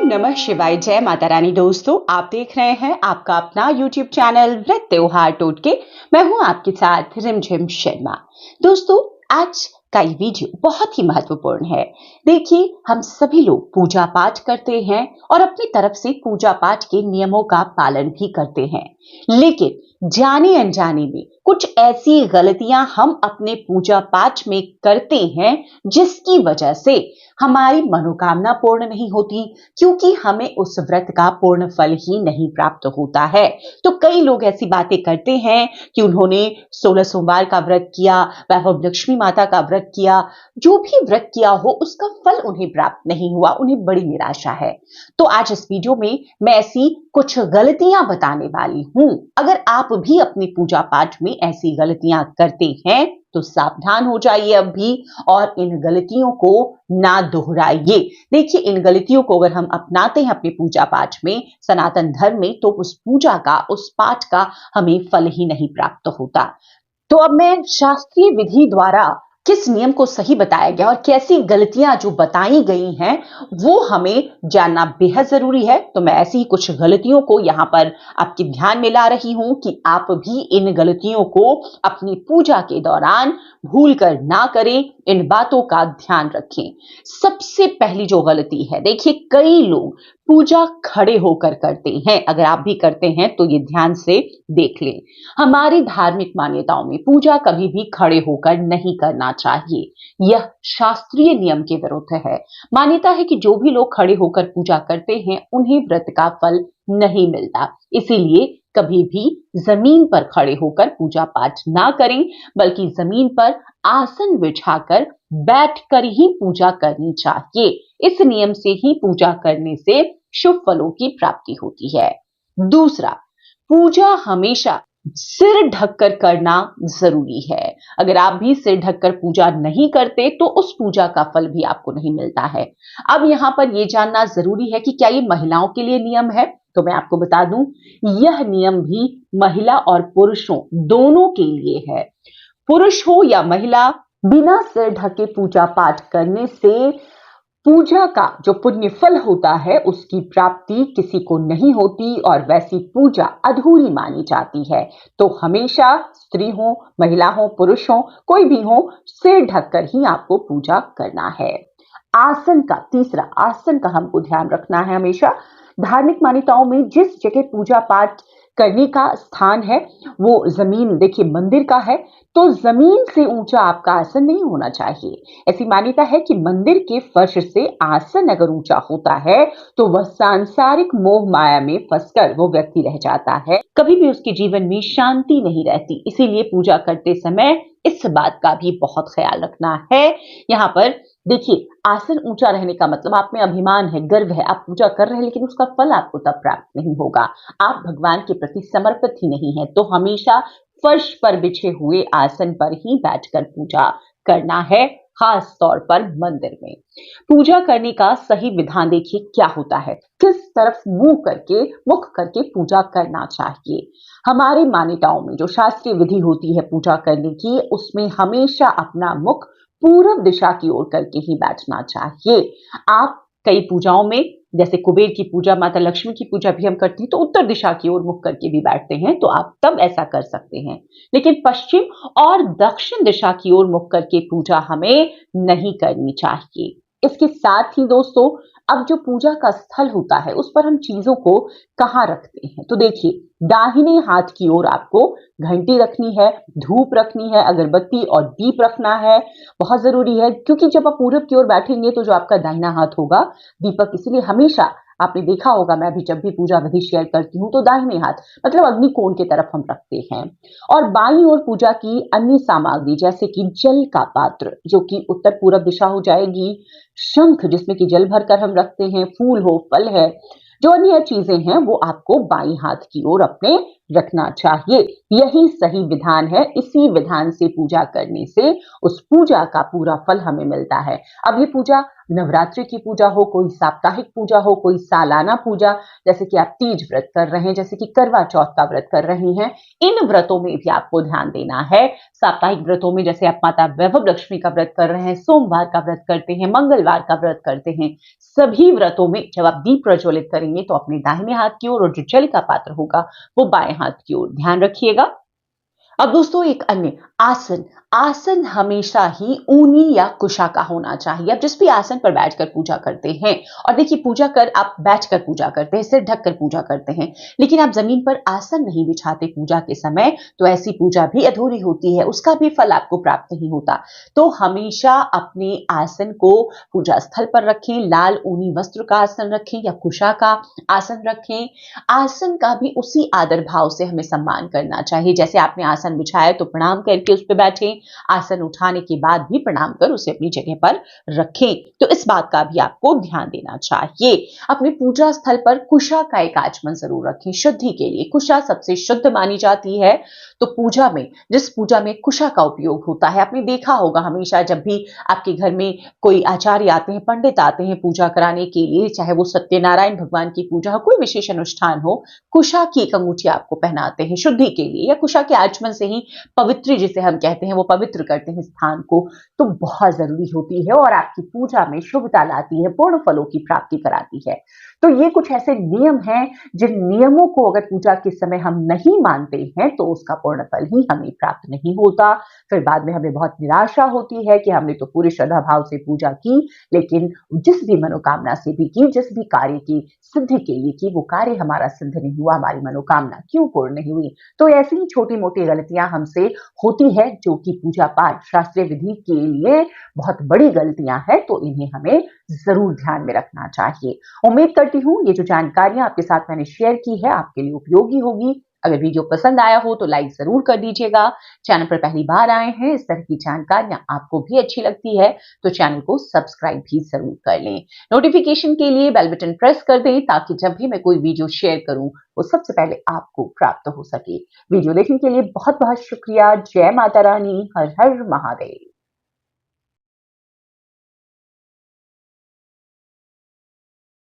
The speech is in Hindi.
नमः शिवाय। जय माता रानी। दोस्तों, आप देख रहे हैं आपका अपना YouTube चैनल व्रत त्योहार टोटके। मैं हूं आपके साथ रिमझिम शर्मा। दोस्तों, आज का ये वीडियो बहुत ही महत्वपूर्ण है। देखिए, हम सभी लोग पूजा पाठ करते हैं और अपनी तरफ से पूजा पाठ के नियमों का पालन भी करते हैं, लेकिन जाने अनजाने में कुछ ऐसी गलतियां हम अपने पूजा पाठ में करते हैं जिसकी वजह से हमारी मनोकामना पूर्ण नहीं होती, क्योंकि हमें उस व्रत का पूर्ण फल ही नहीं प्राप्त होता है। तो कई लोग ऐसी बातें करते हैं कि उन्होंने 16 सोमवार का व्रत किया, वैभव लक्ष्मी माता का व्रत किया, जो भी व्रत किया हो उसका फल उन्हें प्राप्त नहीं हुआ, उन्हें बड़ी निराशा है। तो आज इस वीडियो में मैं ऐसी कुछ गलतियां बताने वाली हूं। अगर आप भी अपनी पूजा पाठ में ऐसी गलतियां करते हैं तो सावधान हो जाइए अब भी और इन गलतियों को ना दोहराइए। देखिए, इन गलतियों को अगर हम अपनाते हैं अपने पूजा पाठ में, सनातन धर्म में, तो उस पूजा का, उस पाठ का हमें फल ही नहीं प्राप्त होता। तो अब मैं शास्त्रीय विधि द्वारा किस नियम को सही बताया गया और कैसी गलतियां जो बताई गई हैं वो हमें जानना बेहद जरूरी है। तो मैं ऐसी ही कुछ गलतियों को यहां पर आपके ध्यान में ला रही हूं कि आप भी इन गलतियों को अपनी पूजा के दौरान भूल कर ना करें, इन बातों का ध्यान रखें। सबसे पहली जो गलती है, देखिए, कई लोग पूजा खड़े होकर करते हैं। अगर आप भी करते हैं तो ये ध्यान से देख लें। हमारी धार्मिक मान्यताओं में पूजा कभी भी खड़े होकर नहीं करना चाहिए। यह शास्त्रीय नियम के विरुद्ध है। मान्यता है कि जो भी लोग खड़े होकर पूजा करते हैं उन्हें व्रत का फल नहीं मिलता। इसीलिए कभी भी जमीन पर खड़े होकर पूजा पाठ ना करें, बल्कि जमीन पर आसन बिछाकर बैठकर ही पूजा करनी चाहिए। इस नियम से ही पूजा करने से शुभ फलों की प्राप्ति होती है। दूसरा, पूजा हमेशा सिर ढककर करना जरूरी है। अगर आप भी सिर ढककर पूजा नहीं करते तो उस पूजा का फल भी आपको नहीं मिलता है। अब यहां पर यह जानना जरूरी है कि क्या ये महिलाओं के लिए नियम है। तो मैं आपको बता दूं, यह नियम भी महिला और पुरुषों दोनों के लिए है। पुरुष हो या महिला, बिना सिर ढके पूजा पाठ करने से पूजा का जो पुण्य फल होता है उसकी प्राप्ति किसी को नहीं होती और वैसी पूजा अधूरी मानी जाती है। तो हमेशा स्त्री हो, महिला हो, पुरुष हो, कोई भी हो, सिर ढककर ही आपको पूजा करना है। आसन का, तीसरा, आसन का हमको ध्यान रखना है हमेशा। धार्मिक मान्यताओं में जिस जगह पूजा पाठ करने का स्थान है वो जमीन, देखिए, मंदिर का है, तो जमीन से ऊंचा आपका आसन नहीं होना चाहिए। ऐसी मान्यता है कि मंदिर के फर्श से आसन अगर ऊंचा होता है तो वह सांसारिक मोह माया में फंसकर वो व्यक्ति रह जाता है, कभी भी उसके जीवन में शांति नहीं रहती। इसीलिए पूजा करते समय इस बात का भी बहुत ख्याल रखना है। यहाँ पर देखिए, आसन ऊंचा रहने का मतलब आप में अभिमान है, गर्व है, आप पूजा कर रहे हैं, लेकिन उसका फल आपको तब प्राप्त नहीं होगा। आप भगवान के प्रति समर्पित ही नहीं है। तो हमेशा फर्श पर बिछे हुए आसन पर ही बैठकर पूजा करना है, खास तौर पर मंदिर में। पूजा करने का सही विधान देखिए क्या होता है, किस तरफ मुख करके पूजा करना चाहिए। हमारी मान्यताओं में जो शास्त्रीय विधि होती है पूजा करने की, उसमें हमेशा अपना मुख पूर्व दिशा की ओर करके ही बैठना चाहिए। आप कई पूजाओं में, जैसे कुबेर की पूजा, माता लक्ष्मी की पूजा भी हम करते हैं तो उत्तर दिशा की ओर मुख करके भी बैठते हैं, तो आप तब ऐसा कर सकते हैं। लेकिन पश्चिम और दक्षिण दिशा की ओर मुख करके पूजा हमें नहीं करनी चाहिए। इसके साथ ही दोस्तों, अब जो पूजा का स्थल होता है उस पर हम चीजों को कहाँ रखते हैं, तो देखिए, दाहिने हाथ की ओर आपको घंटी रखनी है, धूप रखनी है, अगरबत्ती और दीप रखना है। बहुत जरूरी है, क्योंकि जब आप पूरब की ओर बैठेंगे तो जो आपका दाहिना हाथ होगा, दीपक, इसीलिए हमेशा आपने देखा होगा, मैं भी जब भी पूजा विधि शेयर करती हूँ तो दाहिने हाथ मतलब अग्नि कोण की तरफ हम रखते हैं। और बाईं ओर पूजा की अन्य सामग्री, जैसे कि जल का पात्र जो कि उत्तर पूरब दिशा हो जाएगी, शंख जिसमें कि जल भरकर हम रखते हैं, फूल हो, फल है, जो अन्य चीजें हैं वो आपको बाईं हाथ की ओर अपने रखना चाहिए। यही सही विधान है। इसी विधान से पूजा करने से उस पूजा का पूरा फल हमें मिलता है। अब ये पूजा नवरात्रि की पूजा हो, कोई साप्ताहिक पूजा हो, कोई सालाना पूजा, जैसे कि आप तीज व्रत कर रहे हैं, जैसे कि करवा चौथ का व्रत कर रही हैं, इन व्रतों में भी आपको ध्यान देना है। साप्ताहिक व्रतों में जैसे आप माता वैभव लक्ष्मी का व्रत कर रहे हैं, सोमवार का व्रत करते हैं, मंगलवार का व्रत करते हैं, सभी व्रतों में जब आप दीप प्रज्वलित करेंगे तो अपने दाहिने हाथ की ओर और जो जल का पात्र होगा वो बाएं हाथ की ओर ध्यान रखिएगा। अब दोस्तों एक अन्य आसन, आसन हमेशा ही ऊनी या कुशा का होना चाहिए। अब जिस भी आसन पर बैठकर पूजा करते हैं, और देखिए पूजा कर आप बैठकर पूजा करते हैं, सिर ढककर पूजा करते हैं, लेकिन आप जमीन पर आसन नहीं बिछाते पूजा के समय, तो ऐसी पूजा भी अधूरी होती है, उसका भी फल आपको प्राप्त नहीं होता। तो हमेशा अपने आसन को पूजा स्थल पर रखें, लाल ऊनी वस्त्र का आसन रखें या कुशा का आसन रखें। आसन का भी उसी आदर भाव से हमें सम्मान करना चाहिए। जैसे आपने आसन बिछाया तो प्रणाम करके उस पर बैठें, आसन उठाने के बाद भी प्रणाम कर उसे अपनी जगह पर रखें। तो इस बात का भी आपको ध्यान देना चाहिए। अपने पूजा स्थल पर कुशा का एक आचमन जरूर रखें शुद्धि के लिए। कुशा सबसे शुद्ध मानी जाती है। तो पूजा में, जिस पूजा में कुशा का उपयोग होता है, आपने देखा होगा हमेशा जब भी आपके घर में कोई आचार्य आते हैं, पंडित आते हैं पूजा कराने के लिए, चाहे वो सत्यनारायण भगवान की पूजा हो, कोई विशेष अनुष्ठान हो, कुशा की एक अंगूठी आपको पहनाते हैं शुद्धि के लिए, या कुशा के आचमन से ही पवित्र जिसे हम कहते हैं वो पवित्र करते हैं स्थान को। तो बहुत जरूरी होती है और आपकी पूजा में शुभता लाती है, पूर्ण फलों की प्राप्ति कराती है। तो ये कुछ ऐसे नियम हैं जिन नियमों को अगर पूजा के समय हम नहीं मानते हैं तो उसका पूर्ण फल ही हमें प्राप्त नहीं होता। फिर बाद में हमें बहुत निराशा होती है कि हमने तो पूरे श्रद्धा भाव से पूजा की, लेकिन जिस भी मनोकामना से भी की, जिस भी कार्य की सिद्धि के लिए की, वो कार्य हमारा सिद्ध नहीं हुआ, हमारी मनोकामना क्यों पूर्ण नहीं हुई। तो ऐसी ही छोटी मोटी गलतियां हमसे होती है जो कि पूजा पाठ शास्त्रीय विधि के लिए बहुत बड़ी गलतियां हैं, तो इन्हें हमें जरूर ध्यान में रखना चाहिए। उम्मीद करती हूँ ये जो जानकारियां आपके साथ मैंने शेयर की है आपके लिए उपयोगी होगी। अगर वीडियो पसंद आया हो तो लाइक जरूर कर दीजिएगा। चैनल पर पहली बार आए हैं, इस तरह की जानकारियां आपको भी अच्छी लगती है तो चैनल को सब्सक्राइब भी जरूर कर लें। नोटिफिकेशन के लिए बेल बटन प्रेस कर दें ताकि जब भी मैं कोई वीडियो शेयर करूं वो सबसे पहले आपको प्राप्त हो सके। वीडियो देखने के लिए बहुत बहुत शुक्रिया। जय माता रानी, हर हर महादेव।